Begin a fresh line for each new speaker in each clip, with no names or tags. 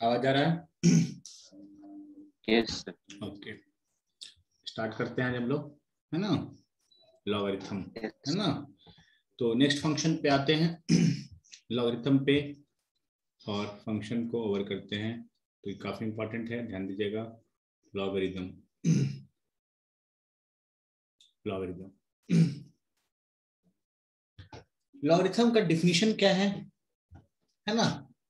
आवाज आ रहा है?
यस
ओके, स्टार्ट करते हैं हम लोग, है ना, लॉगरिथम, है ना। तो नेक्स्ट फंक्शन पे आते हैं लॉगरिथम पे, और फंक्शन को ओवर करते हैं। तो ये काफी इंपॉर्टेंट है, ध्यान दीजिएगा। लॉगरिथम लॉगरिथम लॉगरिथम का डिफिनीशन क्या है ना।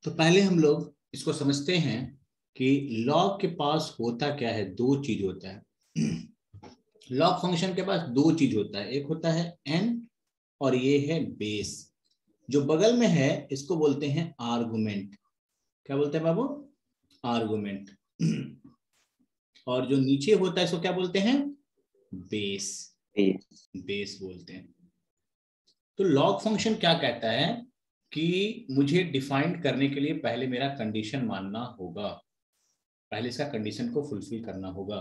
तो पहले हम लोग इसको समझते हैं कि लॉग के पास होता क्या है। दो चीज होता है लॉग फंक्शन के पास दो चीज होता है, एक होता है n और ये है बेस। जो बगल में है इसको बोलते हैं आर्गुमेंट। क्या बोलते हैं बाबू? आर्गुमेंट। और जो नीचे होता है इसको क्या बोलते हैं? बेस। बेस बोलते हैं। तो लॉग फंक्शन क्या कहता है कि मुझे डिफाइन करने के लिए पहले मेरा कंडीशन मानना होगा, पहले इसका कंडीशन को फुलफिल करना होगा।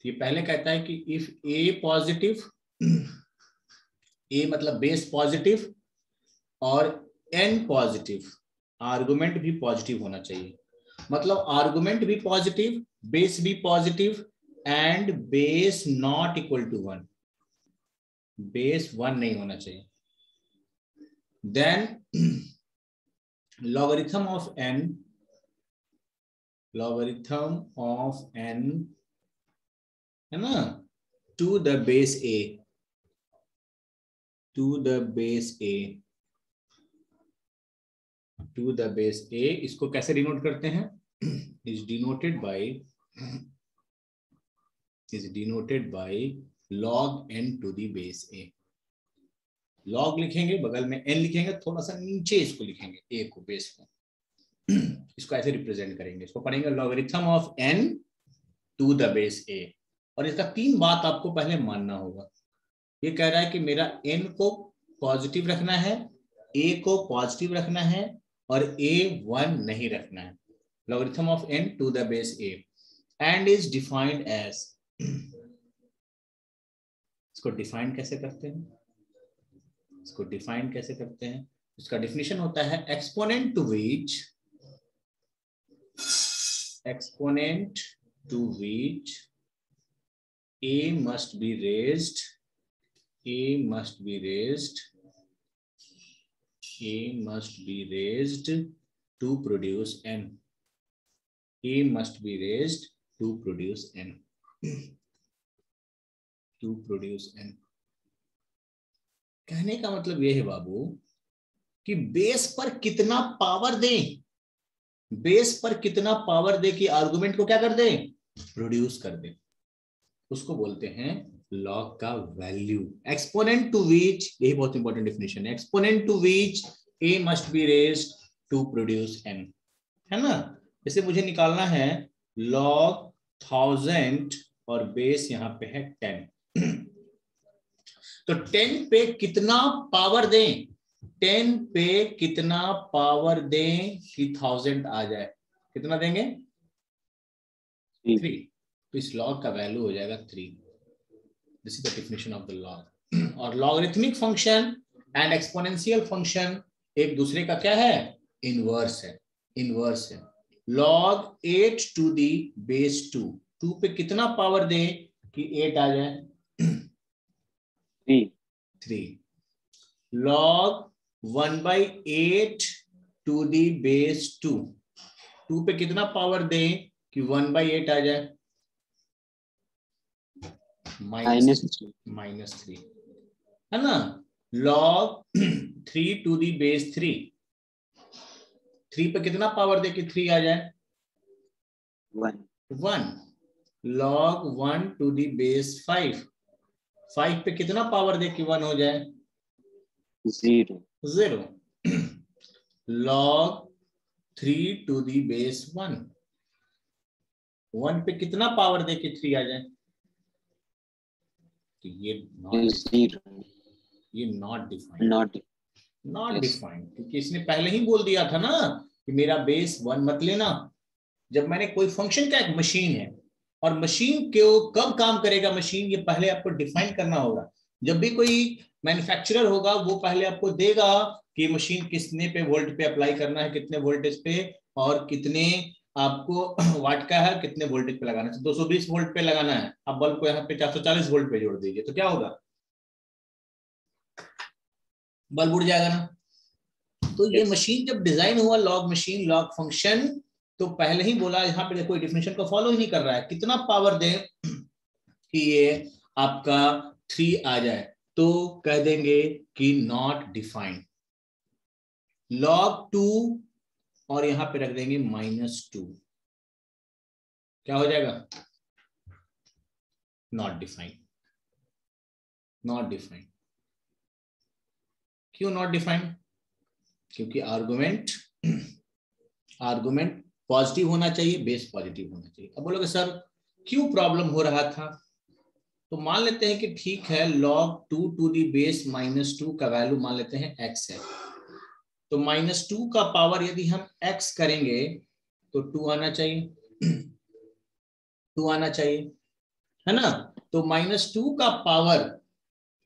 तो ये पहले कहता है कि इफ ए पॉजिटिव, ए मतलब बेस पॉजिटिव और एन पॉजिटिव, आर्गुमेंट भी पॉजिटिव होना चाहिए। मतलब आर्गुमेंट भी पॉजिटिव, बेस भी positive, and base not equal to 1, base 1 नहीं होना चाहिए। देन logarithm of n है ना, to the base a, to the base a, इसको कैसे डिनोट करते हैं? is denoted by log n to the base a। log लिखेंगे, बगल में n लिखेंगे, थोड़ा सा नीचे इसको लिखेंगे a को, बेस को। इसको ऐसे रिप्रेजेंट करेंगे, इसको पढ़ेंगे logarithm of n to the base a। और इसका तीन बात आपको पहले मानना होगा। ये कह रहा है कि मेरा n को पॉजिटिव रखना है, a को पॉजिटिव रखना है, और a 1 नहीं रखना है। Logarithm of n to the base a and is defined as, इसको डिफाइन कैसे करते हैं? इसका डिफिनेशन होता है exponent to which a must be raised to produce n, a must be raised to produce n, कहने का मतलब ये है बाबू कि बेस पर कितना पावर दें, कि आर्गुमेंट को क्या कर दें? प्रोड्यूस कर दें। उसको बोलते हैं लॉग का वैल्यू। एक्सपोनेंट टू विच, यही बहुत इंपॉर्टेंट डेफिनेशन है, exponent to which a must be raised to produce n, है ना। जैसे मुझे निकालना है log 1000 और बेस यहाँ पे है 10 तो 10 पे कितना पावर दें? 10 पे कितना पावर दें कि 1000 आ जाए? कितना देंगे? 3। तो इस लॉग का वैल्यू हो जाएगा 3। This is the definition of the log. और logarithmic function and exponential function एक दूसरे का क्या है? इनवर्स है। log 8 to the base 2, 2 पे कितना पावर दें कि 8 आ जाए? 3। log 1/8 to the base 2, 2 पे कितना पावर दें कि 1/8 आ जाए? -3, है ना। log 3 to the base 3, 3 पे कितना पावर दे कि 3 आ जाए? 1। log 1 to the base 5, 5 पे कितना पावर दे कि 1 हो जाए? 0। log 3 to the base 1, 1 पे कितना पावर दे कि 3 आ जाए? तो ये नॉट डिफाइंड, क्योंकि इसने पहले ही बोल दिया था ना कि मेरा बेस 1 मत लेना। जब मैंने कोई फंक्शन का, एक मशीन है, और मशीन को कब काम करेगा मशीन, ये पहले आपको डिफाइन करना होगा। जब भी कोई मैन्युफैक्चरर होगा वो पहले आपको देगा कि मशीन कितने पे वोल्ट पे अप्लाई करना है, कितने वोल्टेज पे और कितने आपको वाट का है, कितने वोल्टेज पे लगाना है, 220 वोल्ट पे लगाना है, आप बल्ब को यहाँ पे 440 वोल्ट पे जोड़ दीजिए तो क्या होगा, बल्ब उड़ जाएगा ना। तो ये मशीन जब डिजाइन हुआ, लॉग मशीन, लॉग फंक्शन, तो पहले ही बोला, यहाँ पे कोई डेफिनेशन को फॉलो ही नहीं कर रहा है, कितना पावर दे कि ये आपका 3 आ जाए, तो कह देंगे कि नॉट डिफाइंड, log 2 और यहां पे रख देंगे -2, क्या हो जाएगा, नॉट डिफाइंड। नॉट डिफाइंड क्यों नॉट डिफाइंड, क्योंकि आर्गुमेंट पॉजिटिव होना चाहिए, बेस पॉजिटिव होना चाहिए। अब बोलोगे सर क्यों प्रॉब्लम हो रहा था, तो मान लेते हैं कि ठीक है log 2 टू दी बेस -2 का वैल्यू मान लेते हैं x है, तो -2 का पावर यदि हम x करेंगे तो 2 आना चाहिए, 2 आना चाहिए, है ना। तो -2 का पावर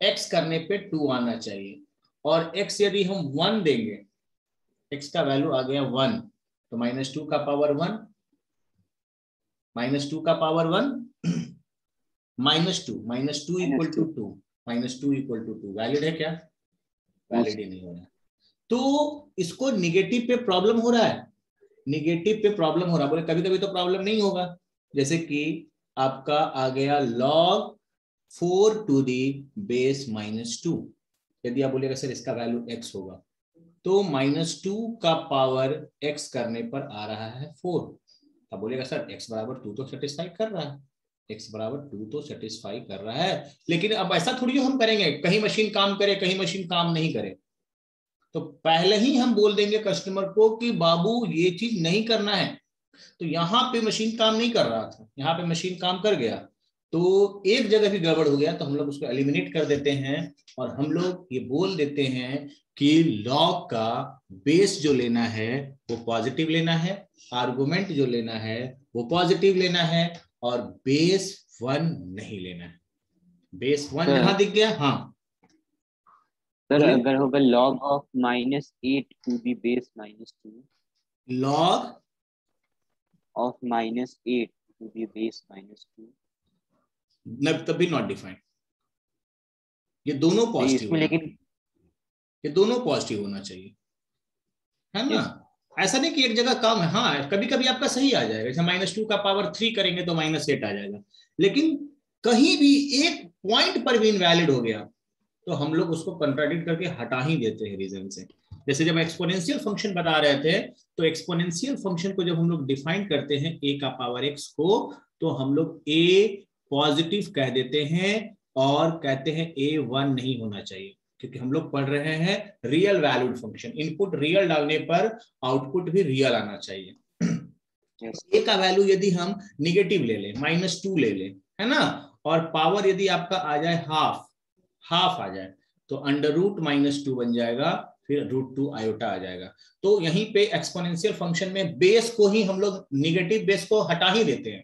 x करने पे 2 आना चाहिए, और x यदि हम 1 देंगे, x का वैल्यू आ गया 1, तो -2 का पावर 1, -2 का power 1, -2 equal to 2, -2 equal to 2, valid है क्या, वैलिड ही नहीं हो रहा है। तो इसको निगेटिव पे प्रॉब्लम हो रहा है, निगेटिव पे प्रॉब्लम हो रहा है। बोले कभी कभी तो प्रॉब्लम नहीं होगा, जैसे कि आपका आ गया log 4 टू दी बेस -2, यदि आप बोलेगा सर इसका वैल्यू x होगा, तो -2 का पावर x करने पर आ रहा है 4, अब बोलेगा सर x बराबर 2 तो सेटिस्फाई कर रहा है, x बराबर 2 तो सेटिस्फाई कर रहा है, लेकिन अब ऐसा थोड़ी हम करेंगे, कहीं मशीन काम करे कहीं मशीन काम नहीं करे, तो पहले ही हम बोल देंगे कस्टमर को कि बाबू ये चीज नहीं करना है। तो यहाँ पे मशीन काम नहीं कर रहा था, यहाँ पे मशीन काम कर गया, तो एक जगह भी गड़बड़ हो गया, तो हम लोग उसको एलिमिनेट कर देते हैं और हम लोग ये बोल देते हैं कि लॉग का बेस जो लेना है वो पॉजिटिव लेना है, आर्गुमेंट जो लेना है वो पॉजिटिव लेना है, और बेस 1 नहीं लेना है। बेस 1 जहां दिख गया, हाँ
सर अगर होगा log of -8 to the base -2,
log
of -8 to the base -2,
तभी नॉट डिफाइंड, ये दोनों पॉजिटिव
इसमें लेकिन
ये दोनों पॉजिटिव होना चाहिए, है ना। ऐसा नहीं कि एक जगह कम है, हाँ कभी कभी आपका सही आ जाएगा, जैसे -2 का पावर 3 करेंगे तो -8 आ जाएगा, लेकिन कहीं भी एक पॉइंट पर भी इनवैलिड हो गया तो हम लोग उसको कंट्राडिक्ट करके हटा ही देते हैं रीजन से। जैसे जब एक्सपोनेंशियल फंक्शन बता रहे थे, तो एक्सपोनेंशियल फंक्शन को जब हम लोग डिफाइन करते हैं a का पावर x को, तो हम लोग a पॉजिटिव कह देते हैं और कहते हैं a 1 नहीं होना चाहिए, क्योंकि हम लोग पढ़ रहे हैं real valued function, input real डालने पर आउटपुट भी रियल आना चाहिए। a का वैल्यू यदि हम निगेटिव ले लें, -2 ले लें, है ना, और पावर यदि आपका आ जाए हाफ आ जाए, तो √-2 बन जाएगा, फिर √2 आयोटा आ जाएगा। तो यहीं पे एक्सपोनेंशियल फंक्शन में बेस को ही हम लोग निगेटिव बेस को हटा ही देते हैं,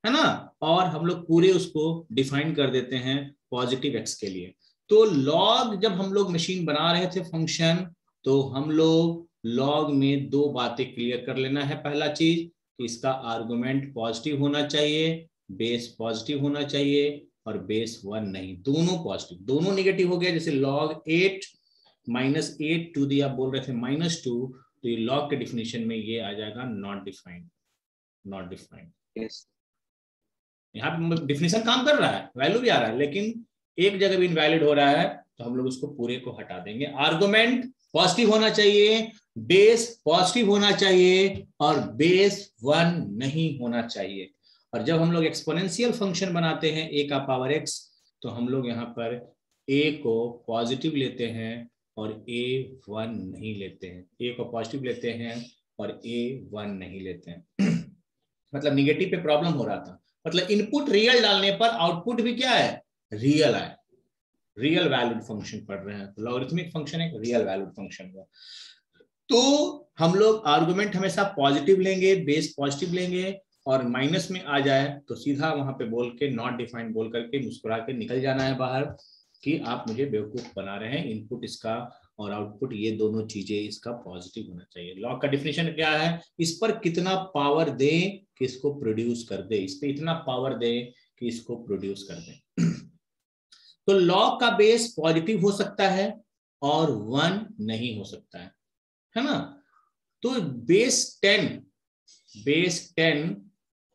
है ना, और हम लोग पूरे उसको डिफाइन कर देते हैं पॉजिटिव x के लिए। तो लॉग जब हम लोग मशीन बना रहे थे फंक्शन, तो हम लोग लॉग में 2 बातें क्लियर कर लेना है। पहला चीज कि इसका आर्गुमेंट पॉजिटिव होना चाहिए, बेस पॉजिटिव होना चाहिए, और बेस 1 नहीं, दोनों पॉजिटिव, दोनों नेगेटिव हो गया। जैसे log 8 -8 टू दी आप बोल रहे थे -2, तो ये लॉग के डिफिनेशन में ये आ जाएगा नॉट डिफाइंड, नॉट डिफाइंड। यहाँ पे डिफिनेशन काम कर रहा है, वैल्यू भी आ रहा है, लेकिन एक जगह भी इनवैलिड हो रहा है, तो हम लोग उसको पूरे को हटा देंगे। आर्गुमेंट पॉजिटिव होना चाहिए, बेस पॉजिटिव होना चाहिए, और बेस 1 नहीं होना चाहिए। और जब हम लोग एक्सपोनेंशियल फंक्शन बनाते हैं a का पावर x, तो हम लोग यहाँ पर a को पॉजिटिव लेते हैं और a 1 नहीं लेते हैं, a को पॉजिटिव लेते हैं और a 1 नहीं लेते हैं। मतलब निगेटिव पे प्रॉब्लम हो रहा था, मतलब इनपुट रियल डालने पर आउटपुट भी क्या है, रियल है, रियल वैल्यूड फंक्शन पढ़ रहे हैं, तो लॉगरिथमिक फंक्शन एक रियल वैल्यूड फंक्शन हुआ। तो हम लोग आर्गुमेंट हमेशा पॉजिटिव लेंगे, बेस पॉजिटिव लेंगे, और माइनस में आ जाए तो सीधा वहां पे बोल के नॉट डिफाइंड बोल करके मुस्कुरा के निकल जाना है बाहर कि आप मुझे बेवकूफ बना रहे हैं, इनपुट इसका और आउटपुट, ये दोनों चीजें इसका पॉजिटिव होना चाहिए। लॉग का डिफिनेशन क्या है, इस पर कितना पावर दें कि इसको प्रोड्यूस कर दे, इस पर इतना पावर दें कि इसको प्रोड्यूस कर दे। तो लॉग का बेस पॉजिटिव हो सकता है और 1 नहीं हो सकता है ना। तो बेस 10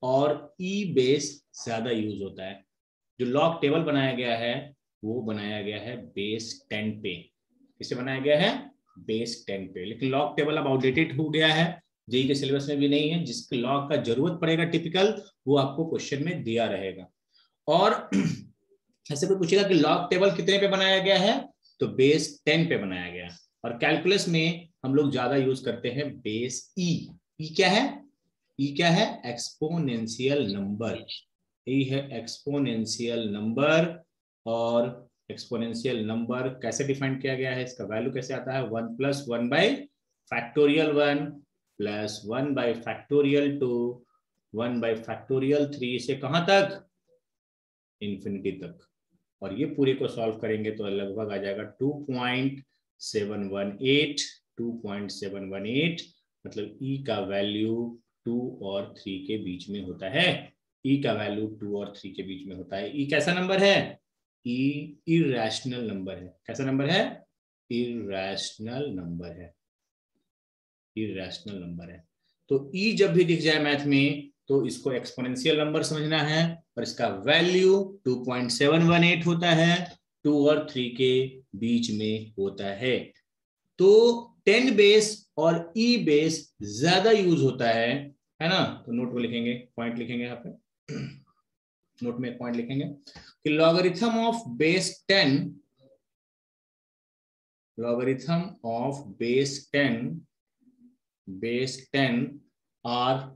और ई बेस ज्यादा यूज होता है। जो लॉग टेबल बनाया गया है वो बनाया गया है बेस 10 पे। किससे बनाया गया है, बेस 10 पे। लेकिन लॉग टेबल अब आउटडेटेड हो गया है, जेईई के सिलेबस में भी नहीं है। जिसके लॉग का जरूरत पड़ेगा टिपिकल, वो आपको क्वेश्चन में दिया रहेगा। और ऐसे कोई पूछेगा कि लॉग टेबल कितने पे बनाया गया है, तो बेस 10 पे बनाया गया। और कैलकुलस में हम लोग ज्यादा यूज करते हैं बेस ई। ई क्या है, ई क्या है, एक्सपोनेंशियल नंबर। ई है एक्सपोनेंशियल नंबर। और एक्सपोनेंशियल नंबर कैसे डिफाइन किया गया है, इसका वैल्यू कैसे आता है, 1 + 1 / फैक्टोरियल 1 + 1 / फैक्टोरियल 2 1 / फैक्टोरियल 3 से कहां तक, इंफिनिटी तक। और ये पूरे को सॉल्व करेंगे तो लगभग आ जाएगा 2.718 मतलब ई का वैल्यू 2 और 3 के बीच में होता है। ई का वैल्यू 2 और 3 के बीच में होता है। ई कैसा नंबर है, ई इरैशनल नंबर है। कैसा नंबर है, इरैशनल नंबर है, इरैशनल नंबर है। तो ई जब भी दिख जाए मैथ में तो इसको एक्सपोनेंशियल नंबर समझना है, और इसका वैल्यू 2.718 होता है, 2 और 3 के बीच में होता है। तो 10 बेस और ई बेस ज्यादा यूज होता है ना। तो नोट में लिखेंगे, पॉइंट लिखेंगे यहाँ पे, नोट में एक पॉइंट लिखेंगे कि logarithm of base 10, logarithm of base 10 are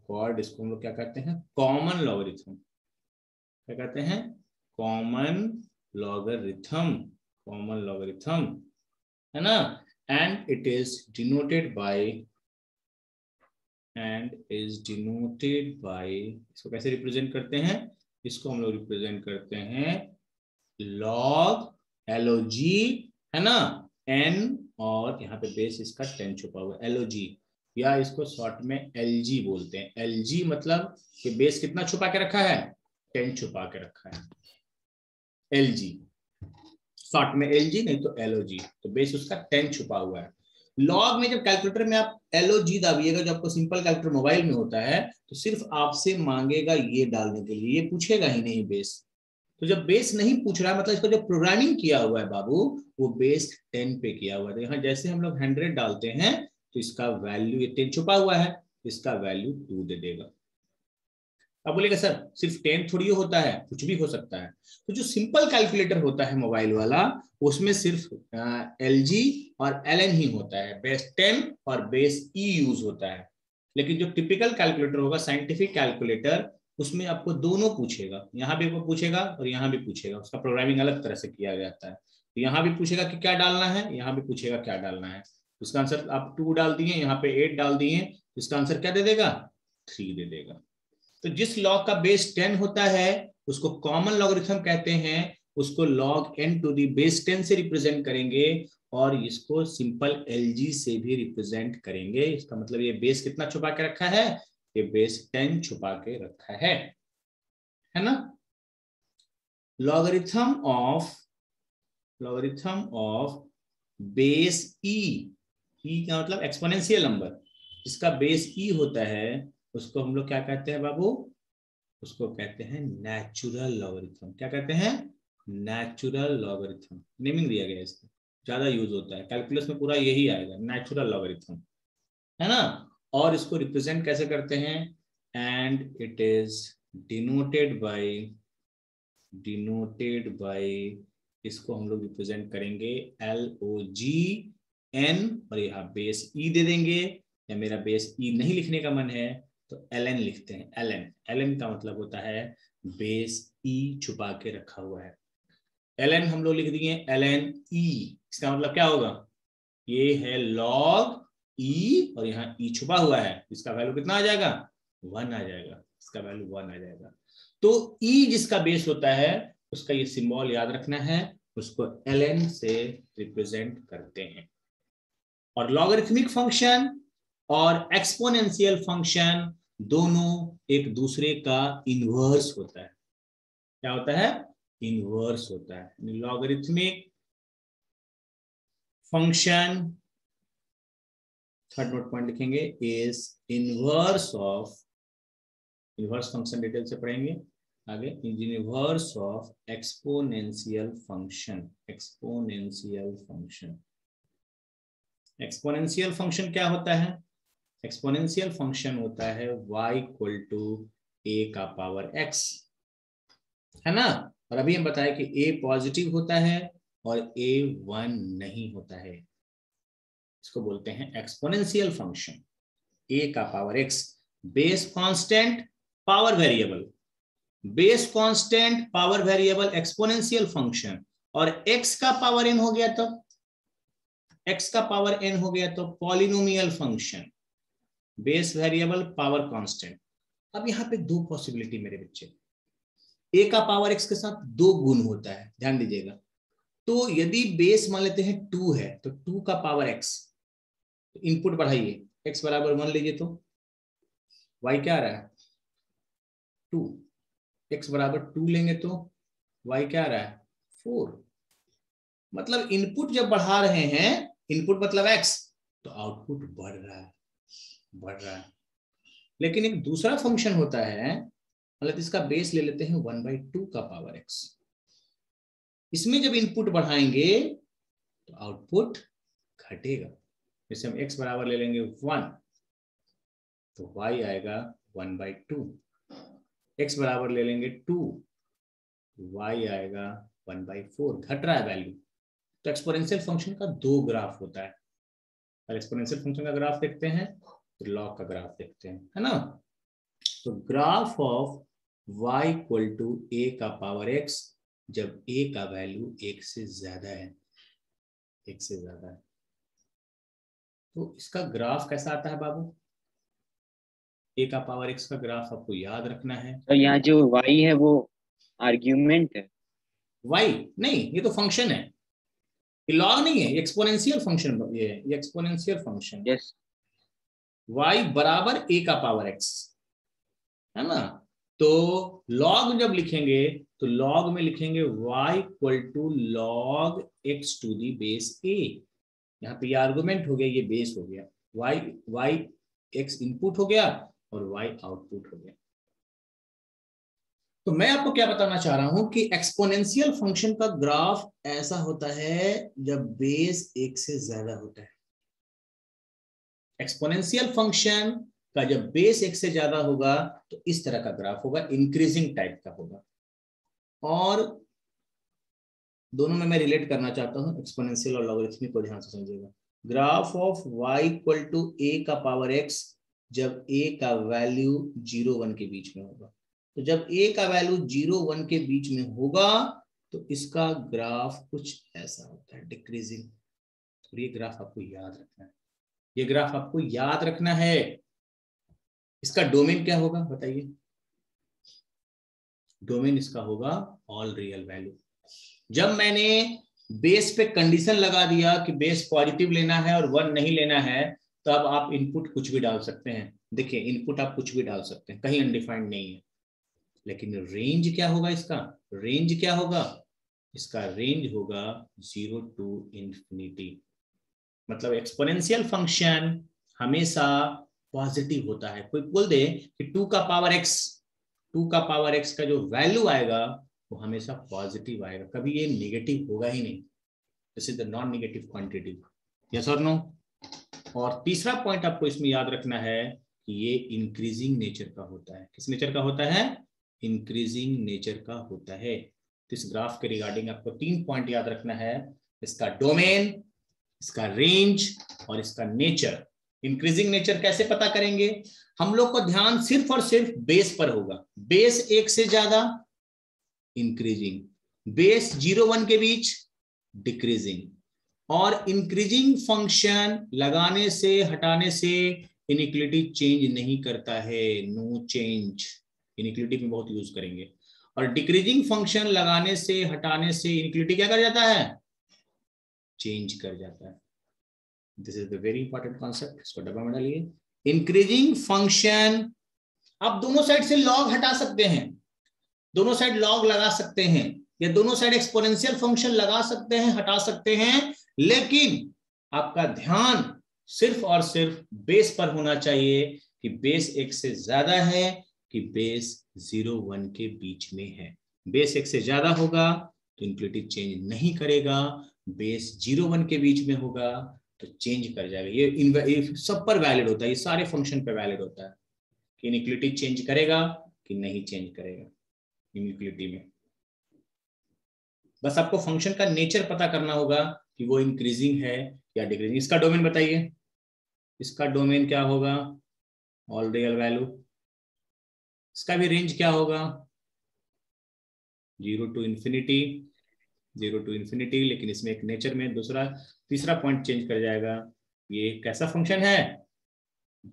called, इसको हम लोग क्या कहते हैं, कॉमन लॉगरिथम। क्या कहते हैं, कॉमन लॉगरिथम, कॉमन लॉगरिथम, है ना। And it is denoted by, इसको कैसे रिप्रेजेंट करते हैं, इसको हम लोग रिप्रेजेंट करते हैं लॉग LOG, है ना, n, और यहाँ पे बेस इसका 10 छुपा हुआ है, LOG, या इसको शॉर्ट में LG बोलते हैं। LG मतलब कि बेस कितना छुपा के रखा है, 10 छुपा के रखा है, LG, शॉर्ट में LG नहीं तो LOG, तो बेस उसका 10 छुपा हुआ है। लॉग में जब कैलकुलेटर में आप LOG दाबिएगा, जो आपको सिंपल कैलकुलेटर मोबाइल में होता है, तो सिर्फ आपसे मांगेगा ये डालने के लिए, ये पूछेगा ही नहीं बेस। तो जब बेस नहीं पूछ रहा है मतलब इसको जो प्रोग्रामिंग किया हुआ है बाबू, वो बेस 10 पे किया हुआ है। तो यहाँ जैसे हम लोग 100 डालते हैं तो इसका वैल्यू, ये 10 छुपा हुआ है, इसका वैल्यू 2 दे देगा। अब बोलेगा सर सिर्फ 10 थोड़ी होता है, कुछ भी हो सकता है। तो जो सिंपल कैलकुलेटर होता है मोबाइल वाला, उसमें सिर्फ LG और LN ही होता है, बेस 10 और बेस E यूज होता है। लेकिन जो टिपिकल कैलकुलेटर होगा, साइंटिफिक कैलकुलेटर, उसमें आपको दोनों पूछेगा, यहाँ भी वो पूछेगा और यहाँ भी पूछेगा। उसका प्रोग्रामिंग अलग तरह से किया जाता है। तो यहाँ भी पूछेगा कि क्या डालना है, यहाँ भी पूछेगा क्या डालना है। इसका आंसर आप 2 डाल दिए, यहाँ पे 8 डाल दिए, इसका आंसर क्या दे देगा, 3 दे देगा। तो जिस लॉग का बेस 10 होता है उसको कॉमन लॉगरिथम कहते हैं, उसको log n to the base 10 से रिप्रेजेंट करेंगे, और इसको सिंपल LG से भी रिप्रेजेंट करेंगे। इसका मतलब ये बेस कितना छुपा के रखा है, ये बेस 10 छुपा के रखा है ना। लॉगरिथम ऑफ बेस E का मतलब एक्सपोनेंशियल नंबर, जिसका बेस E होता है उसको हम लोग क्या कहते हैं बाबू, उसको कहते हैं नेचुरल लॉगरिथम। क्या कहते हैं, नेचुरल लॉगरिथम, नेमिंग दिया गया है इसका, ज्यादा यूज होता है कैलकुलस में, पूरा यही आएगा, नेचुरल लॉगरिथम, है ना। और इसको रिप्रेजेंट कैसे करते हैं, and it is denoted by, इसको हम लोग रिप्रेजेंट करेंगे LOGN, और यहाँ बेस E दे देंगे, या मेरा बेस E नहीं लिखने का मन है तो LN लिखते हैं। LN का मतलब होता है बेस E छुपा के रखा हुआ है। LN हम लोग लिख दिए LNE, इसका मतलब क्या होगा, ये है log E और यहाँ E छुपा हुआ है, इसका वैल्यू कितना आ जाएगा, 1 आ जाएगा, इसका वैल्यू 1 आ जाएगा। तो E जिसका बेस होता है उसका ये सिंबल याद रखना है, उसको ln से रिप्रेजेंट करते हैं। और लॉगरिथमिक फंक्शन और एक्सपोनेंशियल फंक्शन दोनों एक दूसरे का इनवर्स होता है। क्या होता है? इनवर्स होता है। Logarithmic function, third note point लिखेंगे, is inverse of, inverse function detail से पढ़ेंगे आगे, inverse of exponential function. Exponential function, exponential function क्या होता है? एक्सपोनेंशियल फंक्शन होता है y इक्वल टू a का पावर x, है ना। और अभी हम बताए कि a पॉजिटिव होता है और a 1 नहीं होता है। इसको बोलते हैं एक्सपोनेंशियल फंक्शन। a का power x, base constant, power variable, base constant, power variable, exponential function, और x का पावर n हो गया तो, x का पावर n हो गया तो polynomial function, base variable, power constant. अब यहाँ पे दो पॉसिबिलिटी मेरे बच्चे, a का पावर x के साथ दो गुण होता है, ध्यान दीजिएगा। तो यदि बेस मान लेते हैं 2 है तो 2 का पावर x, तो इनपुट बढ़ाइए, x बराबर 1 लीजिए तो y क्या आ रहा है? 2। x बराबर 2 लेंगे तो y क्या आ रहा है? 4। मतलब इनपुट जब बढ़ा रहे हैं, इनपुट मतलब x, तो आउटपुट बढ़ रहा है, बढ़ रहा है। लेकिन एक दूसरा फंक्शन होता है, मतलब इसका बेस ले लेते हैं 1/2 का पावर x। इसमें जब इनपुट बढ़ाएंगे तो आउटपुट घटेगा। जैसे हम x बराबर ले लेंगे 1 तो y आएगा 1/2, x बराबर ले लेंगे 2 y आएगा 1/4, घट रहा है वैल्यू। तो एक्सपोनेंशियल फंक्शन का दो ग्राफ होता है। और एक्सपोनेंशियल फंक्शन का ग्राफ देखते हैं तो लॉग का ग्राफ देखते हैं, है ना। तो graph of y equal to a का पावर x जब a का वैल्यू 1 से ज्यादा है, 1 से ज्यादा है, तो इसका ग्राफ कैसा आता है बाबू? a का पावर x का ग्राफ आपको याद रखना है।
तो यहाँ जो y है वो आर्ग्यूमेंट है?
y नहीं, ये तो फंक्शन है, ये लॉग नहीं है, एक्सपोनेंशियल फंक्शन, ये एक्सपोनेंशियल फंक्शन।
यस।
y बराबर a का पावर x, है ना। तो लॉग जब लिखेंगे तो लॉग में लिखेंगे y equal to log x to the base a। यहाँ पे ये आर्गुमेंट हो गया, ये बेस हो गया, y x इनपुट हो गया और y आउटपुट हो गया। तो मैं आपको क्या बताना चाह रहा हूं कि एक्सपोनेंशियल फंक्शन का ग्राफ ऐसा होता है जब बेस 1 से ज्यादा होता है। एक्सपोनेंशियल फंक्शन का जब बेस 1 से ज्यादा होगा तो इस तरह का ग्राफ होगा, इंक्रीजिंग टाइप का होगा। और दोनों में मैं रिलेट करना चाहता हूं, एक्सपोनेंशियल और लॉगरिथमिक को ध्यान से समझिएगा। Graph of y equal to a का पावर x जब a का वैल्यू 0 1 के बीच में होगा। तो जब a का वैल्यू 0 1 के बीच में होगा तो इसका ग्राफ कुछ ऐसा होता है, डिक्रीजिंग। और ये ग्राफ आपको याद रखना है, ये ग्राफ आपको याद रखना है। इसका डोमेन क्या होगा बताइए? डोमेन इसका होगा ऑल रियल वैल्यू। जब मैंने बेस पे कंडीशन लगा दिया कि बेस पॉजिटिव लेना है और 1 नहीं लेना है, तो अब आप इनपुट कुछ भी डाल सकते हैं। देखिए इनपुट आप कुछ भी डाल सकते हैं, कहीं अनडिफाइंड नहीं है। लेकिन रेंज क्या होगा इसका? रेंज क्या होगा इसका? रेंज होगा 0 टू इंफिनिटी। मतलब एक्सपोनेंशियल फंक्शन हमेशा पॉजिटिव होता है। कोई बोल दे कि 2 का पावर x, 2 का पावर x का जो वैल्यू आएगा वो हमेशा पॉजिटिव आएगा, कभी ये नेगेटिव होगा ही नहीं। This is the non negative quantity, yes और नो। और तीसरा पॉइंट आपको इसमें याद रखना है कि ये इंक्रीजिंग नेचर का होता है। किस नेचर का होता है? इंक्रीजिंग नेचर का होता है। तो इस ग्राफ के रिगार्डिंग आपको 3 पॉइंट याद रखना है, इसका डोमेन, इसका रेंज और इसका नेचर। इंक्रीजिंग नेचर कैसे पता करेंगे? हम लोग को ध्यान सिर्फ और सिर्फ बेस पर होगा। बेस 1 से ज्यादा इंक्रीजिंग, बेस 0 1 के बीच डिक्रीजिंग। और इंक्रीजिंग फंक्शन लगाने से हटाने से इनइक्वालिटी चेंज नहीं करता है, नो चेंज। इनइक्वालिटी में बहुत यूज करेंगे। और डिक्रीजिंग फंक्शन लगाने से हटाने से इनइक्वालिटी क्या कर जाता है, चेंज कर जाता है। This is the very important concept, इसको डब्बा में डालिए। इंक्रीजिंग फंक्शन, आप दोनों साइड से लॉग हटा सकते हैं, दोनों साइड लॉग लगा सकते हैं, या दोनों साइड एक्सपोनेंशियल फंक्शन लगा सकते हैं, हटा सकते हैं, लेकिन आपका ध्यान सिर्फ और सिर्फ बेस पर होना चाहिए कि बेस एक से ज्यादा है कि बेस 0 1 के बीच में है। बेस एक से ज्यादा होगा तो इनइक्वालिटी चेंज नहीं करेगा, बेस 0 1 के बीच में होगा तो चेंज कर जाएगा। ये सब पर वैलिड होता है, ये सारे फंक्शन पर वैलिड होता है कि इनइक्वालिटी चेंज करेगा कि नहीं चेंज करेगा इनइक्वालिटी में। बस आपको फंक्शन का नेचर पता करना होगा कि वो इंक्रीजिंग है या डिक्रीजिंग। इसका डोमेन बताइए, इसका डोमेन क्या होगा, ऑल रियल वैल्यू। इसका भी रेंज क्या होगा, 0 to infinity, 0 to infinity। लेकिन इसमें एक नेचर में दूसरा तीसरा पॉइंट चेंज कर जाएगा। ये कैसा फंक्शन है,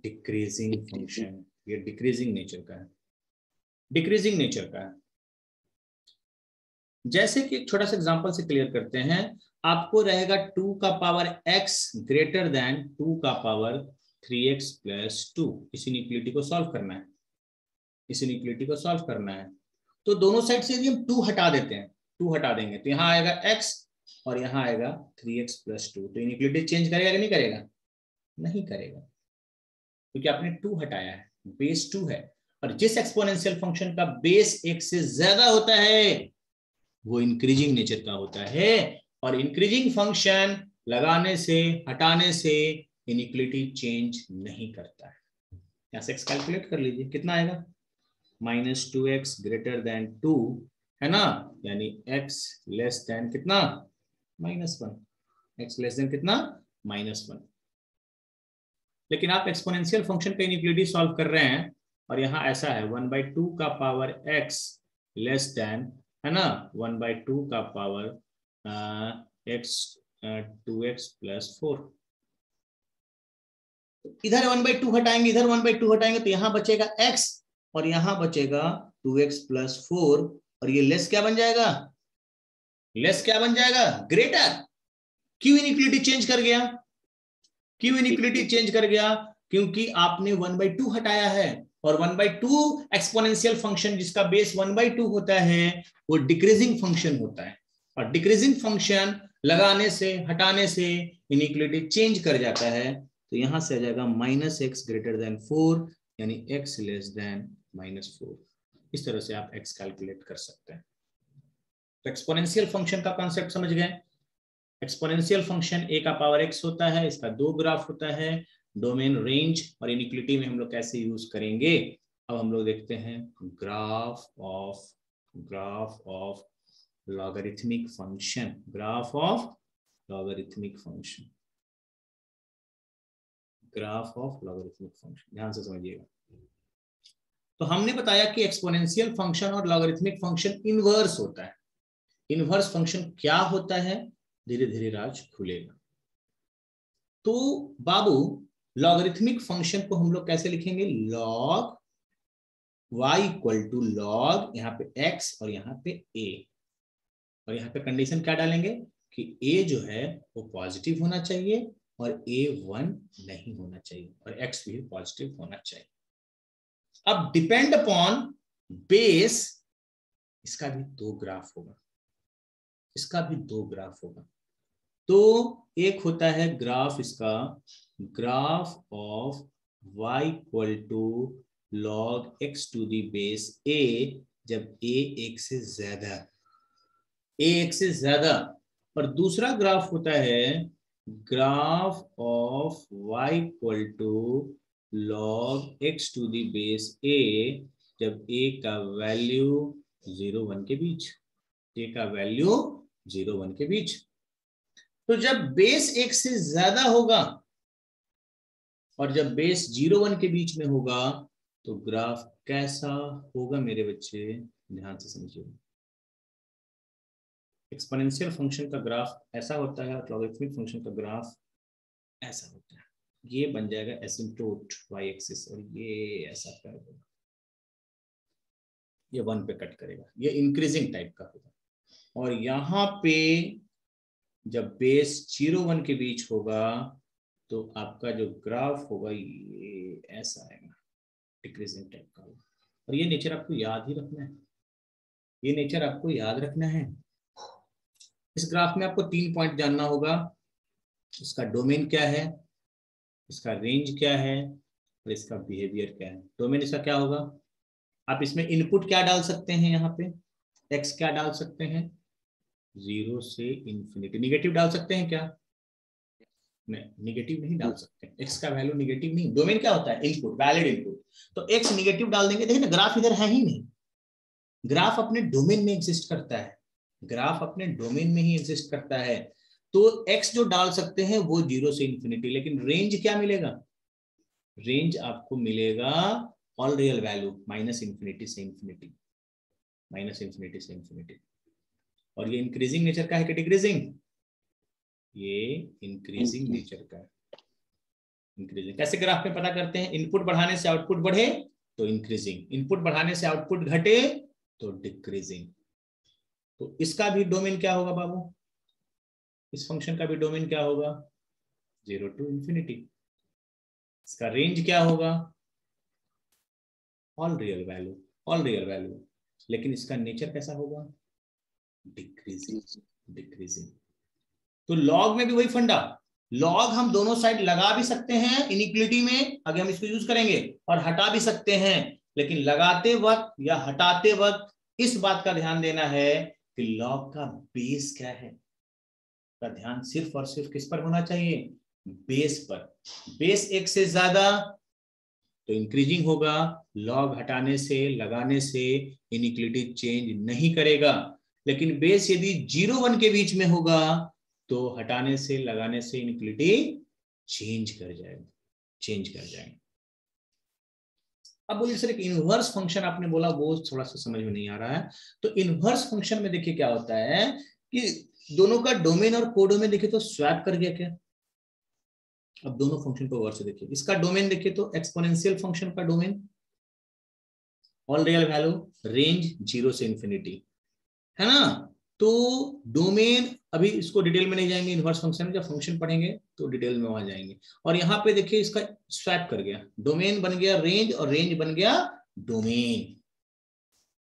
डिक्रीजिंग फंक्शन, ये डिक्रीजिंग नेचर का है, डिक्रीजिंग नेचर का है। जैसे कि एक छोटा सा एग्जांपल से क्लियर करते हैं, आपको रहेगा 2 का पावर x ग्रेटर देन 2 का पावर 3x प्लस 2। इस इनइक्वालिटी को सॉल्व करना है, इस इनइक्वालिटी को सॉल्व करना है। तो दोनों साइड से यदि हम 2 हटा देते हैं, 2 हटा देंगे तो यहाँ आएगा x और यहाँ आएगा 3x प्लस 2। तो इनइक्वालिटी चेंज करेगा कि नहीं करेगा, नहीं करेगा, क्योंकि आपने 2 हटाया है, बेस 2 है। और जिस एक्सपोनेंशियल फंक्शन का बेस 1 से ज्यादा होता है वो इंक्रीजिंग नेचर का होता है, और इंक्रीजिंग फंक्शन लगाने से हटाने से इनइक्वालिटी चेंज नहीं करता है। यहां से x कैलकुलेट कर लीजिए, कितना आएगा, -2x ग्रेटर देन 2 है ना, यानी x लेस देन कितना, -1, x लेस देन कितना, -1। लेकिन आप एक्सपोनेंशियल फंक्शन का इनइक्वालिटी सॉल्व कर रहे हैं और यहाँ ऐसा है 1/2 का पावर x लेस देन, है ना, 1/2 का पावर x 2x प्लस 4। इधर 1/2 हटाएंगे, इधर 1/2 हटाएंगे तो यहाँ बचेगा x और यहाँ बचेगा 2x प्लस 4, और ये लेस क्या बन जाएगा, लेस क्या बन जाएगा, ग्रेटर। क्यों इनइक्वालिटी चेंज कर गया, क्यों इनइक्वालिटी चेंज कर गया, क्योंकि आपने 1/2 हटाया है, और 1/2 एक्सपोनेंशियल फंक्शन जिसका बेस 1/2 होता है वो डिक्रीजिंग फंक्शन होता है, और डिक्रीजिंग फंक्शन लगाने से हटाने से इनइक्वालिटी चेंज कर जाता है। तो यहां से आ जाएगा -x ग्रेटर देन 4, यानी x लेस देन -4। इस तरह से आप x कैलकुलेट कर सकते हैं। तो एक्सपोनेंशियल फंक्शन का कॉन्सेप्ट समझ गए। एक्सपोनेंशियल फंक्शन a का पावर x होता है, इसका 2 ग्राफ होता है, डोमेन, रेंज और इनइक्वालिटी में हम लोग कैसे यूज करेंगे। अब हम लोग देखते हैं graph of logarithmic function, graph of logarithmic function, graph of logarithmic function, ध्यान से समझिएगा। तो हमने बताया कि एक्सपोनेंशियल फंक्शन और लॉगरिथमिक फंक्शन इनवर्स होता है। इनवर्स फंक्शन क्या होता है, धीरे धीरे राज खुलेगा। तो बाबू लॉगरिथमिक फंक्शन को हम लोग कैसे लिखेंगे, log y equal to log, यहाँ पे x और यहाँ पे a, और यहाँ पे कंडीशन क्या डालेंगे कि a जो है वो पॉजिटिव होना चाहिए और a 1 नहीं होना चाहिए, और x भी पॉजिटिव होना चाहिए। अब डिपेंड अपॉन बेस, इसका भी 2 ग्राफ होगा, इसका भी 2 ग्राफ होगा। तो एक होता है ग्राफ इसका, graph of y equal to log x to the base a, जब a 1 से ज्यादा, a 1 से ज्यादा। और दूसरा ग्राफ होता है graph of y equal to log x to the base a, जब a का वैल्यू 0 1 के बीच, a का वैल्यू 0 1 के बीच। तो जब बेस 1 से ज्यादा होगा और जब बेस 0 1 के बीच में होगा तो ग्राफ कैसा होगा मेरे बच्चे, ध्यान से समझिए। एक्सपोनेंशियल फंक्शन का ग्राफ ऐसा होता है और लॉगरिथमिक फंक्शन का ग्राफ ऐसा होता है। ये बन जाएगा एसिम्प्टोट y एक्सिस, और ये ऐसा कर्व होगा। ये 1 पे कट करेगा, ये इंक्रीजिंग टाइप का होगा। और यहाँ पे जब बेस 0 1 के बीच होगा तो आपका जो ग्राफ होगा ये ऐसा आएगा, डिक्रीजिंग टाइप का होगा। और ये नेचर आपको याद ही रखना है, ये नेचर आपको याद रखना है। इस ग्राफ में आपको 3 पॉइंट जानना होगा, इसका डोमेन क्या है, इसका रेंज क्या है और इसका बिहेवियर क्या है। डोमेन इसका क्या होगा, आप इसमें इनपुट क्या डाल सकते हैं, यहाँ पे एक्स क्या डाल सकते हैं, 0 से इंफिनिटी। निगेटिव डाल सकते हैं क्या, नहीं निगेटिव नहीं डाल सकते, एक्स का वैल्यू निगेटिव नहीं। डोमेन क्या होता है, इनपुट, वैलिड इनपुट। तो एक्स निगेटिव डाल देंगे, देखिए ना ग्राफ इधर है ही नहीं, ग्राफ अपने डोमेन में एग्जिस्ट करता है, ग्राफ अपने डोमेन में ही एग्जिस्ट करता है। तो x जो डाल सकते हैं वो 0 से इंफिनिटी, लेकिन रेंज क्या मिलेगा, रेंज आपको मिलेगा all real value minus infinity से इंफिनिटी, माइनस इंफिनिटी से इंफिनिटी। और ये इंक्रीजिंग नेचर का है कि डिक्रीजिंग, ये इंक्रीजिंग नेचर का है। इंक्रीजिंग कैसे ग्राफ में पता करते हैं, इनपुट बढ़ाने से आउटपुट बढ़े तो इंक्रीजिंग, इनपुट बढ़ाने से आउटपुट घटे तो डिक्रीजिंग। तो इसका भी डोमेन क्या होगा बाबू, इस फंक्शन का भी डोमेन क्या होगा, 0 टू इंफिनिटी। इसका रेंज क्या होगा, all real value, all real value. लेकिन इसका नेचर कैसा होगा, डिक्रीजिंग, डिक्रीजिंग। तो लॉग में भी वही फंडा, लॉग हम दोनों साइड लगा भी सकते हैं इनइक्वलिटी में, अगर हम इसको यूज करेंगे, और हटा भी सकते हैं। लेकिन लगाते वक्त या हटाते वक्त इस बात का ध्यान देना है कि लॉग का बेस क्या है, का ध्यान सिर्फ और सिर्फ किस पर होना चाहिए, बेस पर। बेस 1 से ज्यादा तो इंक्रीजिंग होगा, लॉग हटाने से लगाने से इनइक्वलिटी चेंज नहीं करेगा। लेकिन बेस यदि 0 1 के बीच में होगा तो हटाने से लगाने से इनइक्वलिटी चेंज कर जाएगा, चेंज कर जाएगा। अब बोलिए सर एक इनवर्स फंक्शन आपने बोला, वो थोड़ा सा समझ में नहीं आ रहा है। तो इनवर्स फंक्शन में देखिए क्या होता है कि दोनों का डोमेन और कोडोमेन देखिए तो स्वैप कर गया क्या। अब दोनों फंक्शन को गौर से देखिए, इसका डोमेन देखिए तो एक्सपोनेंशियल फंक्शन का domain all real value, range 0 से इंफिनिटी, है ना। तो डोमेन, अभी इसको डिटेल में नहीं जाएंगे इनवर्स फंक्शन में, जब फंक्शन पढ़ेंगे तो डिटेल में वहां जाएंगे। और यहाँ पे देखिए इसका स्वैप कर गया, डोमेन बन गया रेंज और रेंज बन गया डोमेन।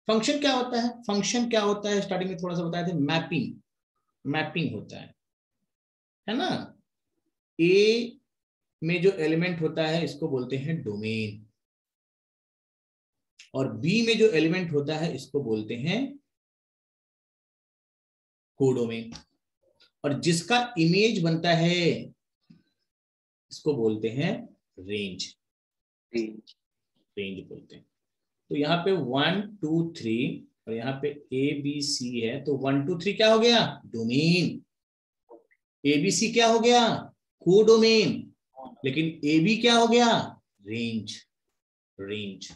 फंक्शन क्या होता है, फंक्शन क्या होता है, स्टार्टिंग में थोड़ा सा बताए थे, मैपिंग, मैपिंग होता है ना। ए में जो एलिमेंट होता है इसको बोलते हैं डोमेन, और बी में जो एलिमेंट होता है इसको बोलते हैं कोडोमेन, और जिसका इमेज बनता है इसको बोलते हैं रेंज, रेंज बोलते हैं। तो यहाँ पे 1 2 3 और यहाँ पे ए बी सी है, तो 1 2 3 क्या हो गया, डोमेन। एबीसी क्या हो गया, कोडोमेन। लेकिन ए बी क्या हो गया, रेंज, रेंज।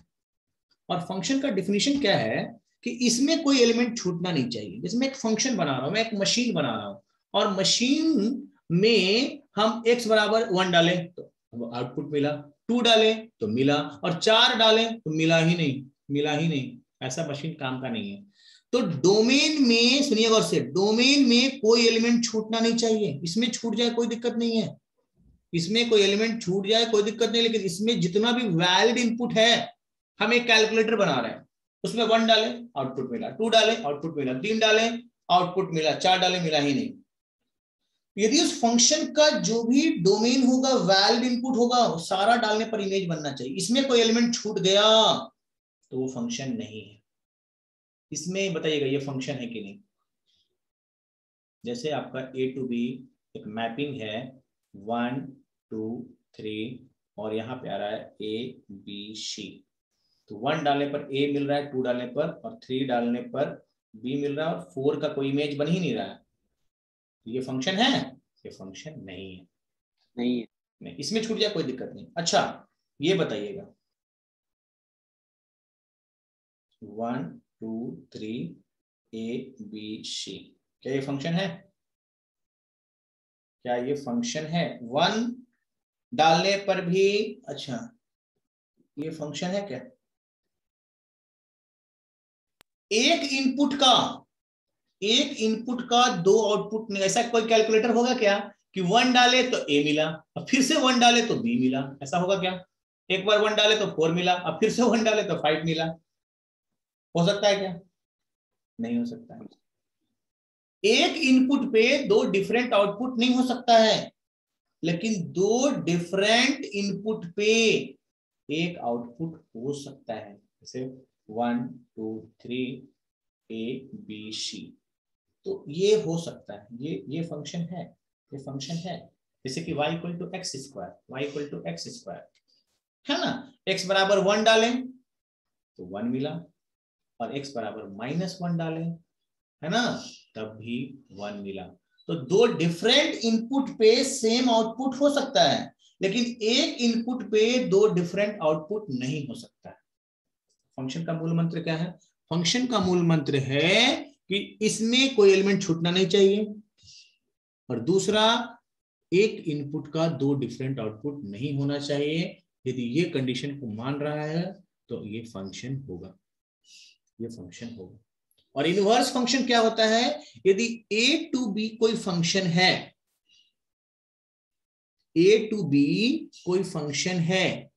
और फंक्शन का डिफिनीशन क्या है कि इसमें कोई एलिमेंट छूटना नहीं चाहिए। जैसे मैं एक फंक्शन बना रहा हूं, मैं एक मशीन बना रहा हूं, और मशीन में हम x बराबर 1 डालें तो आउटपुट मिला, 2 डालें तो मिला, और 4 डालें तो मिला ही नहीं, मिला ही नहीं। ऐसा मशीन काम का नहीं है। तो डोमेन में सुनिए गौर से, डोमेन में कोई एलिमेंट छूटना नहीं चाहिए। इसमें छूट जाए कोई दिक्कत नहीं है, इसमें कोई एलिमेंट छूट जाए कोई दिक्कत नहीं, लेकिन इसमें जितना भी वैलिड इनपुट है, हम एक कैलकुलेटर बना रहे हैं, उसमें 1 डाले आउटपुट मिला, 2 डाले आउटपुट मिला, 3 डाले आउटपुट मिला, 4 डाले मिला ही नहीं। यदि उस फंक्शन का जो भी डोमेन होगा, वैलिड इनपुट होगा, सारा डालने पर इमेज बनना चाहिए। इसमें कोई एलिमेंट छूट गया तो वो फंक्शन नहीं है। इसमें बताइएगा ये फंक्शन है कि नहीं। जैसे आपका ए टू बी एक मैपिंग है, 1 2 3, और यहाँ पे आ रहा है ए बी सी। तो 1 डालने पर ए मिल रहा है, 2 डालने पर, और 3 डालने पर बी मिल रहा है, और 4 का कोई इमेज बन ही नहीं रहा है। तो ये फंक्शन है, ये फंक्शन नहीं है,
नहीं है,
नहीं। इसमें छूट जाए कोई दिक्कत नहीं। अच्छा ये बताइएगा 1 2 3 ए बी सी, क्या ये फंक्शन है, क्या ये फंक्शन है। 1 डालने पर भी, अच्छा ये फंक्शन है क्या, एक इनपुट का दो आउटपुट, ऐसा कोई कैलकुलेटर होगा क्या कि 1 डाले तो ए मिला और फिर से 1 डाले तो बी मिला? ऐसा होगा क्या? एक बार 1 डाले तो 4 मिला और फिर से 1 डाले तो 5 मिला? हो सकता है क्या? नहीं हो सकता है। एक इनपुट पे दो डिफरेंट आउटपुट नहीं हो सकता है, लेकिन दो डिफरेंट इनपुट पे एक आउटपुट हो सकता है। जैसे 1 2 3 ए बी सी, तो ये हो सकता है, ये फंक्शन है, ये फंक्शन है। जैसे कि y equal to x square, y equal to x square, है ना? x बराबर 1 डालें तो 1 मिला और x बराबर -1 डालें, है ना, तब भी 1 मिला। तो दो डिफरेंट इनपुट पे सेम आउटपुट हो सकता है, लेकिन एक इनपुट पे दो डिफरेंट आउटपुट नहीं हो सकता है। फंक्शन का मूल मंत्र क्या है? फंक्शन का मूल मंत्र है कि इसमें कोई एलिमेंट छूटना नहीं चाहिए, और दूसरा, एक इनपुट का दो डिफरेंट आउटपुट नहीं होना चाहिए। यदि ये कंडीशन को मान रहा है तो ये फंक्शन होगा, ये फंक्शन होगा। और इनवर्स फंक्शन क्या होता है? यदि a टू b कोई फंक्शन है, a टू b कोई फंक्शन है,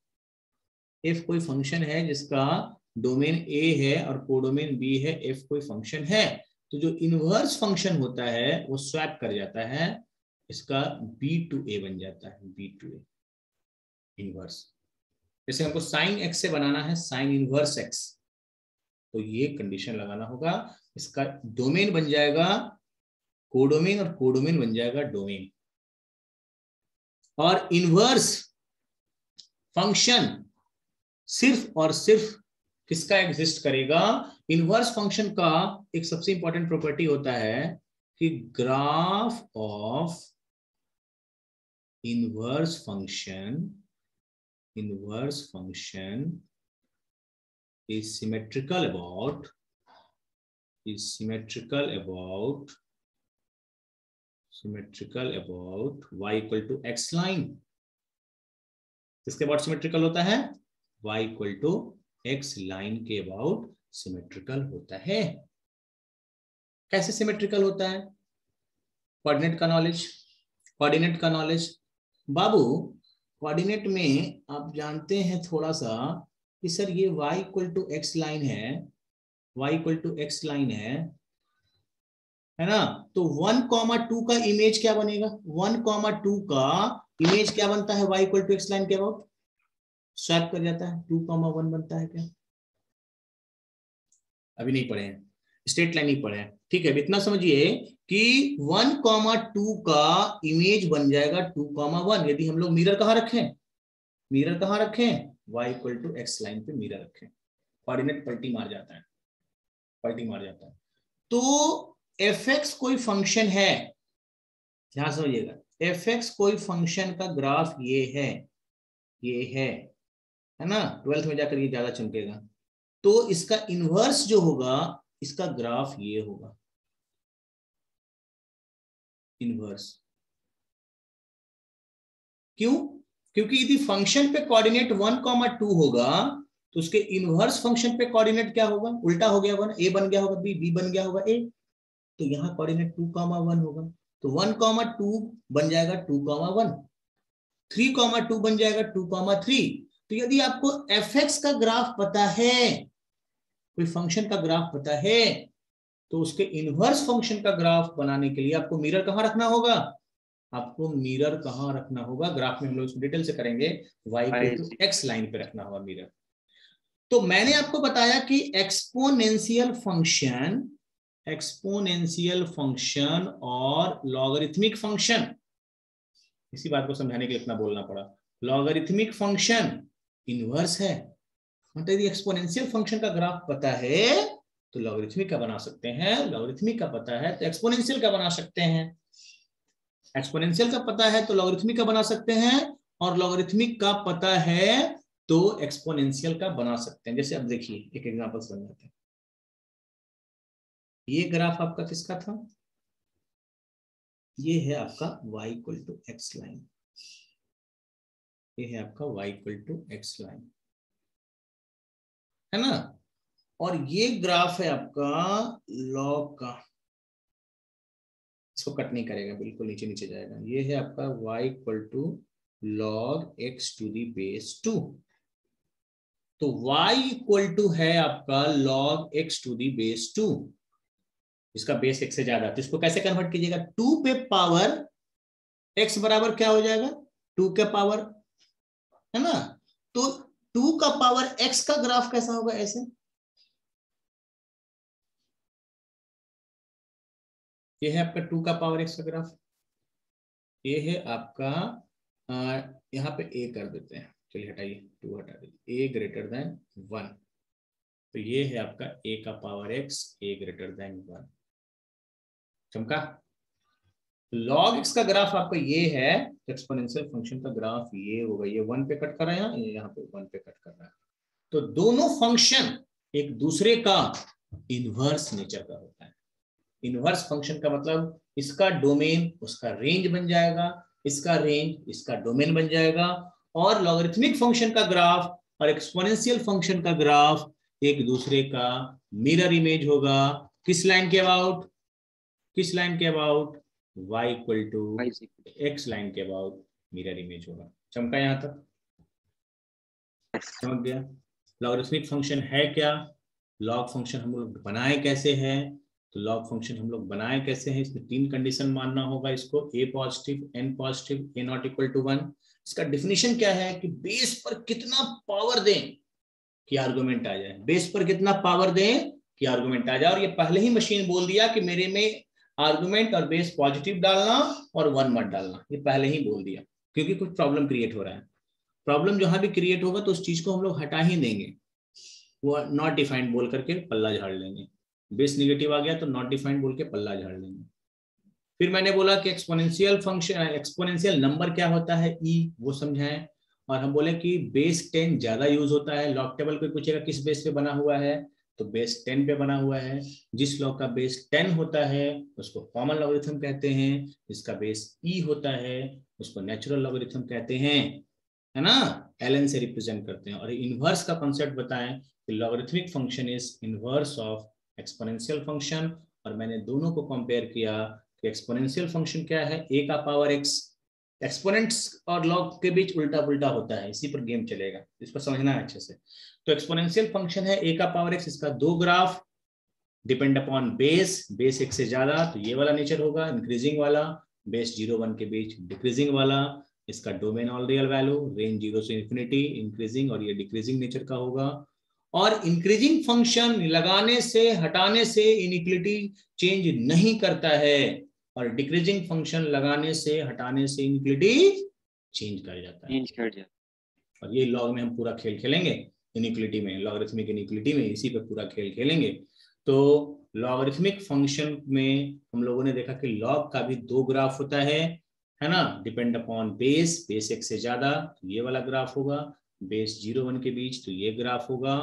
f कोई फंक्शन है जिसका डोमेन a है और कोडोमेन b है, f कोई फंक्शन है, तो जो इनवर्स फंक्शन होता है वो स्वैप कर जाता है, इसका b टू a बन जाता है, b टू a इनवर्स। जैसे हमको साइन x से बनाना है साइन इनवर्स x, तो ये कंडीशन लगाना होगा, इसका डोमेन बन जाएगा कोडोमेन और कोडोमेन बन जाएगा डोमेन। और इनवर्स फंक्शन सिर्फ और सिर्फ किसका एग्जिस्ट करेगा? इनवर्स फंक्शन का एक सबसे इंपॉर्टेंट प्रॉपर्टी होता है कि graph of inverse function is symmetrical about y equal to x line। किसके अबाउट सिमेट्रिकल होता है? y equal to x line के अबाउट सिमेट्रिकल होता है। कैसे सिमेट्रिकल होता है? कोऑर्डिनेट का नॉलेज बाबू, कोऑर्डिनेट में आप जानते हैं थोड़ा सा कि सर ये y equal to x line है ना, तो 1,2 का इमेज क्या बनेगा? 1,2 का इमेज क्या बनता है y equal to x line के अबाउट? स्वैप कर जाता है, 2,1 बनता है क्या? अभी नहीं पढ़े हैं, स्ट्रेट लाइन नहीं पढ़े हैं, ठीक है। इतना समझिए कि 1,2 का इमेज बन जाएगा 2,1। यदि हम लोग मिरर कहाँ रखें? y equal to x line पे मिरर रखें, कोऑर्डिनेट पलटी मार जाता है। तो fx कोई फंक्शन है, ध्यान समझिएगा, fx कोई फंक्शन का ग्राफ ये है ना, 12th में जाकर ये ज्यादा चमकेगा। तो इसका इनवर्स जो होगा, इसका ग्राफ ये होगा, इनवर्स। क्यों? क्योंकि यदि फंक्शन पे कोऑर्डिनेट 1,2 होगा तो उसके इनवर्स फंक्शन पे कोऑर्डिनेट क्या होगा? उल्टा हो गया, 1 a बन गया होगा b बन गया होगा a, तो यहाँ कोऑर्डिनेट 2,1 होगा, तो 1,2 बन जाएगा 2,1, 3,2 बन जाएगा 2,3। तो यदि आपको fx का ग्राफ पता है, कोई फंक्शन का ग्राफ पता है, तो उसके इनवर्स फंक्शन का ग्राफ बनाने के लिए आपको मिरर कहां रखना होगा? ग्राफ में हम लोग इसको डिटेल से करेंगे, y equal to x line पे रखना होगा मिरर। तो मैंने आपको बताया कि एक्सपोनेंशियल फंक्शन और लॉगरिथमिक फंक्शन, इसी बात को समझाने के लिए इतना बोलना पड़ा। लॉगरिथमिक फंक्शन इनवर्स है, मतलब यदि एक्सपोनेंशियल फंक्शन का ग्राफ पता है तो लॉगरिथमिक का बना सकते हैं, लॉगरिथमिक का पता है तो एक्सपोनेंशियल का बना सकते हैं, एक्सपोनेंशियल का पता है तो लॉगरिथमिक का बना सकते हैं, और लॉगरिथमिक का पता है तो एक्सपोनेंशियल का बना सकते हैं। जैसे अब देखिए एक एग्जांपल समझाते हैं। ये ग्राफ आपका किसका था? ये है आपका y equal to x line, ये है आपका y equal to x line, है ना। और ये ग्राफ है आपका लॉग का, इसको कट नहीं करेगा, बिल्कुल नीचे नीचे जाएगा। ये है आपका y equal to log x to the base 2। तो y इक्वल टू है आपका log x to the base 2, इसका बेस x से ज्यादा, तो इसको कैसे कन्वर्ट कीजिएगा, 2 पे पावर x बराबर क्या हो जाएगा, 2 का पावर, है ना। तो 2 का पावर x का ग्राफ कैसा होगा, ऐसे। ये है आपका 2 का पावर x का ग्राफ, ये है आपका यहाँ पे a कर देते हैं, चलिए हटाइए, 2 हटा दीजिए, a ग्रेटर देन 1। तो ये है आपका a का power x, a greater than 1। चमका। लॉग x का ग्राफ आपका ये है, एक्सपोनेंशियल फंक्शन का ग्राफ ये होगा, ये 1 पे कट कर रहा है, ये यहाँ पे 1 पे कट कर रहा है। तो दोनों फंक्शन एक दूसरे का इनवर्स नेचर का होता है। इनवर्स फंक्शन का मतलब इसका डोमेन उसका रेंज बन जाएगा, इसका रेंज इसका डोमेन बन जाएगा। और लॉगरिथमिक फंक्शन का ग्राफ और एक्सपोनेंशियल फंक्शन का ग्राफ एक दूसरे का मिरर इमेज होगा। किस लाइन के अबाउट, किस लाइन के about, y equal to x line के अबाउट मिरर इमेज होगा। चमका यहां तक, समझ गया। लॉगरिथमिक फंक्शन है क्या, लॉग फंक्शन हम लोग बनाए कैसे हैं, तो लॉग फंक्शन हम लोग बनाए कैसे हैं, इसमें 3 कंडीशन मानना होगा इसको, a positive, n positive, a not equal to 1। इसका डिफिनीशन क्या है कि बेस पर कितना पावर दें कि आर्गुमेंट आ जाए, बेस पर कितना पावर दें कि आर्गुमेंट आ जाए। और ये पहले ही मशीन बोल दिया कि मेरे में आर्गुमेंट और बेस पॉजिटिव डालना और 1 मत डालना, ये पहले ही बोल दिया, क्योंकि कुछ प्रॉब्लम क्रिएट हो रहा है। प्रॉब्लम जहां भी क्रिएट होगा तो उस चीज को हम लोग हटा ही देंगे, वो नॉट डिफाइंड बोल करके पल्ला झाड़ लेंगे। बेस निगेटिव आ गया तो नॉट डिफाइंड बोल के पल्ला झाड़ लेंगे। फिर मैंने बोला कि एक्सपोनेंशियल फंक्शन, एक्सपोनेंशियल नंबर क्या होता है, ई, वो समझाएं। और हम बोले कि बेस 10 ज्यादा यूज होता है। लॉग टेबल कोई पूछेगा किस बेस पे बना हुआ है, तो बेस 10 पे बना हुआ है। जिस लॉग का बेस 10 होता है उसको कॉमन लॉगरिथम कहते हैं, जिसका बेस ई होता है उसको नेचुरल लॉगरिथम कहते हैं, है ना, ln से रिप्रेजेंट करते हैं। और इनवर्स का कॉन्सेप्ट बताएं कि logarithmic function is inverse of exponential function. और मैंने दोनों को कंपेयर किया कि एक्सपोनेंशियल फंक्शन क्या है, a का पावर x, एक्सपोनेंट्स और लॉग के बीच उल्टा पुल्टा होता है, इसी पर गेम चलेगा, इसको समझना है अच्छे से। तो एक्सपोनेंशियल फंक्शन है a का पावर x, इसका 2 graph depend upon base, base 1 से ज्यादा तो ये वाला नेचर होगा इंक्रीजिंग वाला, बेस 0 1 के बीच डिक्रीजिंग वाला। इसका domain all real value, range 0 से इंफिनिटी, इंक्रीजिंग, और ये डिक्रीजिंग नेचर का होगा। और इंक्रीजिंग फंक्शन लगाने से हटाने से इनिक्विलिटी चेंज नहीं करता है, और डिक्रीजिंग फंक्शन लगाने से हटाने से इनिक्विलिटी चेंज कर जाता है। और ये लॉग में हम पूरा खेल खेलेंगे, इनिक्विलिटी में, लॉगरिथमिक इनिक्विलिटी में, इसी पे पूरा खेल खेलेंगे। तो लॉगरिथमिक फंक्शन में हम लोगों ने देखा कि लॉग का भी 2 ग्राफ होता है ना, डिपेंड अपॉन बेस, बेस 1 से ज्यादा तो ये वाला ग्राफ होगा, बेस 0 1 के बीच तो ये ग्राफ होगा।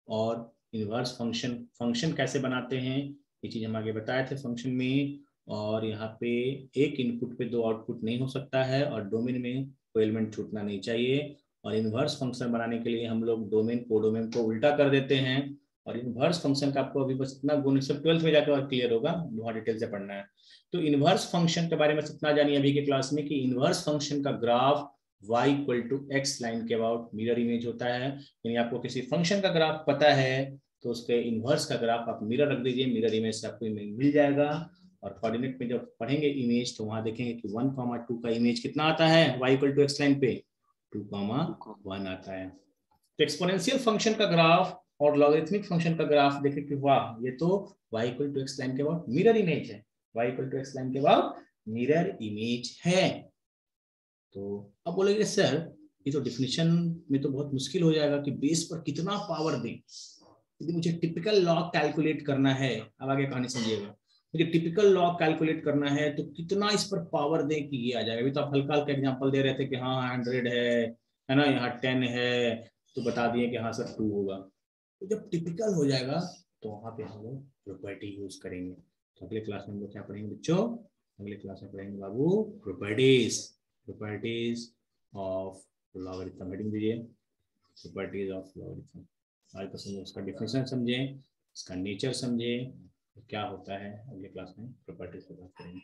और इनवर्स फंक्शन, फंक्शन कैसे बनाते हैं ये चीज हम आगे बताए थे फंक्शन में। और यहाँ पे एक इनपुट पे 2 आउटपुट नहीं हो सकता है, और डोमेन में कोई एलिमेंट छूटना नहीं चाहिए। और इनवर्स फंक्शन बनाने के लिए हम लोग डोमेन कोडोमेन को उल्टा कर देते हैं। और इनवर्स फंक्शन का आपको अभी बस इतना गुण, सब 12th में जाकर क्लियर होगा, बहुत डिटेल से पढ़ना है। तो इनवर्स फंक्शन के बारे में इतना जानिए अभी के क्लास में कि इनवर्स फंक्शन का graph y equal to x line के अबाउट मिरर इमेज होता है। यानी आपको किसी फंक्शन का ग्राफ पता है तो उसके इनवर्स का ग्राफ आप मिरर रख दीजिए, मिरर इमेज से आपको इमेज मिल जाएगा। और कोऑर्डिनेट में जब पढ़ेंगे इमेज तो वहां देखेंगे कि 1,2 का इमेज कितना आता है y equal to x line पे, 2,1 आता है। तो एक्सपोनेंशियल फंक्शन का ग्राफ और लॉगरिथमिक फंक्शन का ग्राफ देखें कि वाह, ये तो y equal to x line के अबाउट मिरर इमेज है, y equal to x line के अबाउट मिरर इमेज है। तो अब बोलेंगे सर ये तो डिफिनेशन में तो बहुत मुश्किल हो जाएगा कि बेस पर कितना पावर दें, यदि मुझे टिपिकल लॉग कैलकुलेट करना है। अब आगे कहानी समझिएगा, मुझे टिपिकल लॉग कैलकुलेट करना है तो कितना इस पर पावर दें कि ये आ जाएगा। अभी तो आप हल्का हल्का एग्जांपल दे रहे थे कि हाँ 100 है ना, यहाँ 10 है, तो बता दिए कि हाँ सर 2 होगा। तो जब टिपिकल हो जाएगा तो वहां पे हम लोग प्रॉपर्टी यूज करेंगे। तो अगले क्लास में हम लोग क्या पढ़ेंगे बच्चों, अगले क्लास में पढ़ेंगे बाबू properties, properties of logarithm. Heading दीजिए प्रॉपर्टीज ऑफ लॉगरिथम। आज तो समझे, उसका डिफिनेशन समझें, इसका नेचर समझे, क्या होता है अगले क्लास में प्रॉपर्टीज पे बात करेंगे।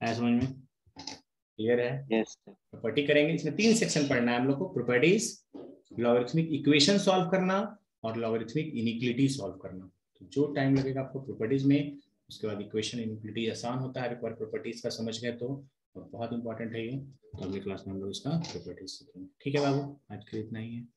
है समझ में? क्लियर है?
यस
प्रॉपर्टी करेंगे, इसमें 3 सेक्शन पढ़ना है हम लोग को, प्रॉपर्टीज, लॉगरिथमिक इक्वेशन सॉल्व करना और लॉगरिथमिक इनइक्वालिटी सॉल्व करना। तो जो टाइम लगेगा आपको प्रॉपर्टीज में, उसके बाद इक्वेशन इनइक्वालिटी आसान होता है, एक बार प्रॉपर्टीज का समझ गए तो, और बहुत इंपॉर्टेंट है ये। तो अगली क्लास में हम लोग इसका प्रॉपर्टीज सीखेंगे। ठीक है बाबू, आज के लिए इतना ही है।